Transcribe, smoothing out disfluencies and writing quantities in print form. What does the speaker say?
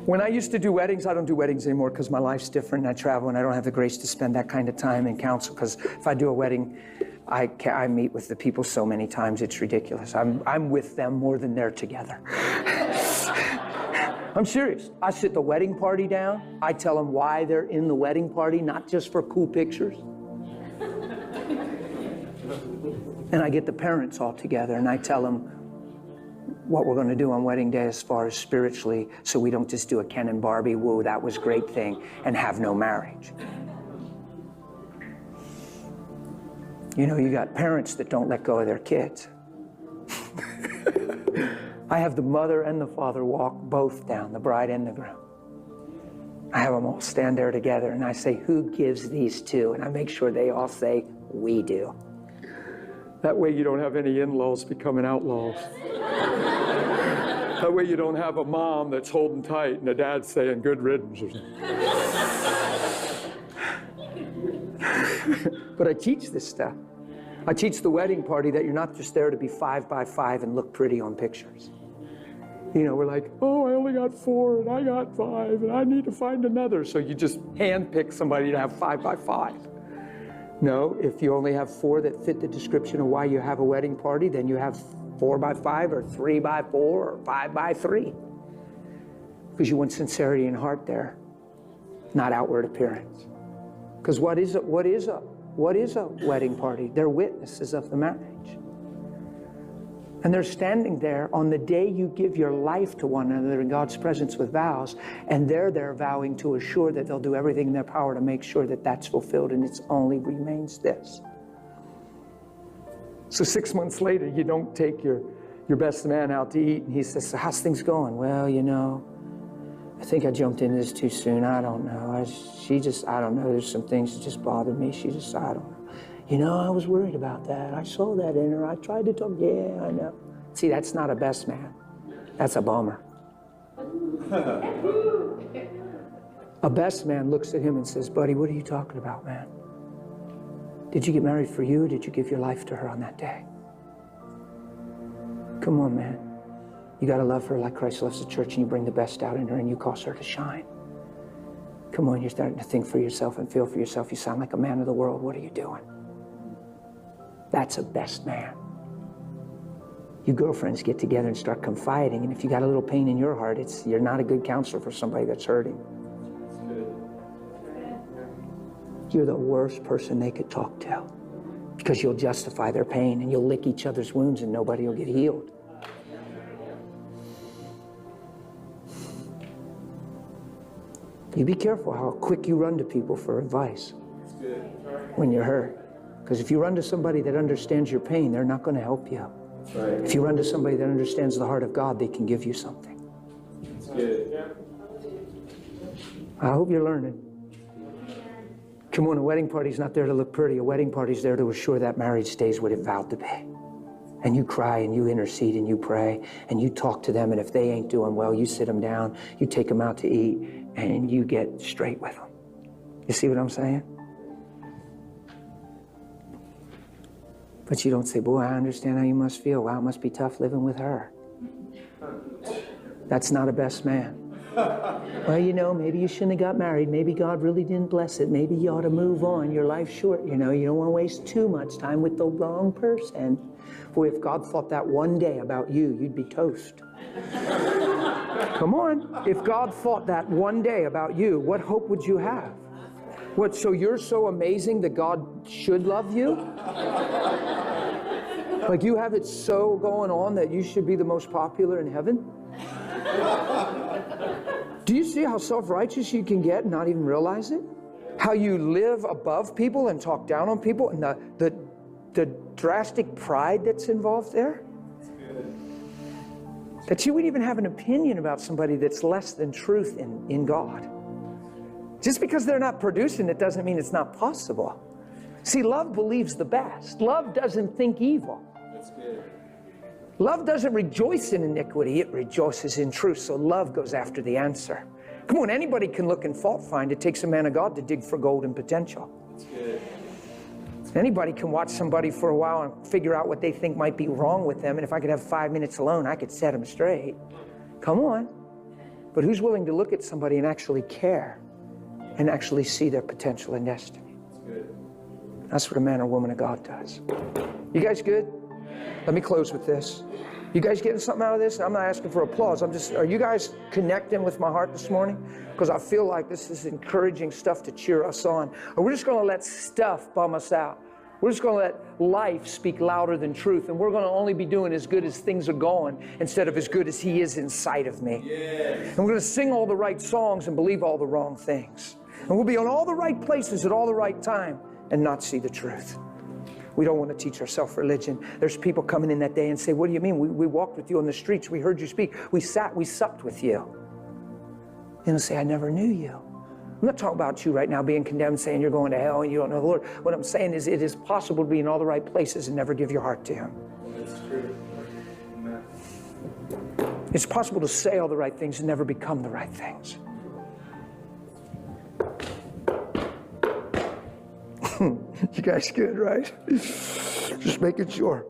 When I used to do weddings, I don't do weddings anymore because my life's different and I travel and I don't have the grace to spend that kind of time in counsel, because if I do a wedding, I meet with the people so many times, it's ridiculous. I'm with them more than they're together. I'm serious. I sit the wedding party down. I tell them why they're in the wedding party, not just for cool pictures. And I get the parents all together and I tell them what we're going to do on wedding day as far as spiritually, so we don't just do a Ken and Barbie, whoa, that was great thing, and have no marriage. You know, you got parents that don't let go of their kids. I have the mother and the father walk both down, the bride and the groom. I have them all stand there together and I say, who gives these two? And I make sure they all say, we do. That way you don't have any in-laws becoming outlaws. That way you don't have a mom that's holding tight and a dad saying, good riddance. But I teach this stuff. I teach the wedding party that you're not just there to be 5 by 5 and look pretty on pictures. You know, we're like, oh, I only got 4 and I got 5 and I need to find another. So you just handpick somebody to have 5 by 5. No, if you only have 4 that fit the description of why you have a wedding party, then you have 4 by 5 or 3 by 4 or 5 by 3. Because you want sincerity in heart there, not outward appearance. Because what is a wedding party? They're witnesses of the marriage. And they're standing there on the day you give your life to one another in God's presence with vows, and they're there vowing to assure that they'll do everything in their power to make sure that that's fulfilled, and it only remains this. So 6 months later, you don't take your best man out to eat, and he says, so how's things going? Well, you know, I think I jumped into this too soon. I don't know. I don't know. There's some things that just bothered me. I don't know. You know, I was worried about that. I saw that in her. I tried to talk. Yeah, I know. See, that's not a best man. That's a bummer. A best man looks at him and says, buddy, what are you talking about, man? Did you get married for you, or did you give your life to her on that day? Come on, man. You got to love her like Christ loves the church, and you bring the best out in her, and you cause her to shine. Come on, you're starting to think for yourself and feel for yourself. You sound like a man of the world. What are you doing? That's a best man. You girlfriends get together and start confiding, and if you got a little pain in your heart, you're not a good counselor for somebody that's hurting. You're the worst person they could talk to, because you'll justify their pain and you'll lick each other's wounds and nobody will get healed. You be careful how quick you run to people for advice when you're hurt. Because if you run to somebody that understands your pain, they're not going to help you. Right. If you run to somebody that understands the heart of God, they can give you something. That's good. I hope you're learning. Come on, a wedding party's not there to look pretty. A wedding party's there to assure that marriage stays what it vowed to be. And you cry and you intercede and you pray and you talk to them, and if they ain't doing well, you sit them down, you take them out to eat, and you get straight with them. You see what I'm saying? But you don't say, boy, I understand how you must feel. Wow, it must be tough living with her. That's not a best man. Well, you know, maybe you shouldn't have got married. Maybe God really didn't bless it. Maybe you ought to move on. Your life's short, you know. You don't want to waste too much time with the wrong person. Boy, if God thought that one day about you, you'd be toast. Come on. If God thought that one day about you, what hope would you have? What, so you're so amazing that God should love you? Like you have it so going on that you should be the most popular in heaven? Do you see how self-righteous you can get and not even realize it? How you live above people and talk down on people, and the drastic pride that's involved there? That you would even have an opinion about somebody that's less than truth in God. Just because they're not producing it doesn't mean it's not possible. See, love believes the best. Love doesn't think evil. That's good. Love doesn't rejoice in iniquity, it rejoices in truth. So love goes after the answer. Come on, anybody can look and fault find. It takes a man of God to dig for gold and potential. That's good. Anybody can watch somebody for a while and figure out what they think might be wrong with them. And if I could have 5 minutes alone, I could set them straight. Come on. But who's willing to look at somebody and actually care and actually see their potential and destiny? That's what a man or woman of God does. You guys good? Let me close with this. You guys getting something out of this? I'm not asking for applause. Are you guys connecting with my heart this morning? Because I feel like this is encouraging stuff to cheer us on. Or we're just going to let stuff bum us out. We're just going to let life speak louder than truth. And we're going to only be doing as good as things are going instead of as good as He is inside of me. Yes. And we're going to sing all the right songs and believe all the wrong things. And we'll be on all the right places at all the right time and not see the truth. We don't want to teach ourselves religion. There's people coming in that day and say, what do you mean? We walked with you on the streets. We heard you speak. We supped with you. And they'll say, I never knew you. I'm not talking about you right now being condemned, saying you're going to hell and you don't know the Lord. What I'm saying is it is possible to be in all the right places and never give your heart to Him. That's true. Amen. It's possible to say all the right things and never become the right things. You guys good, right? Just making sure.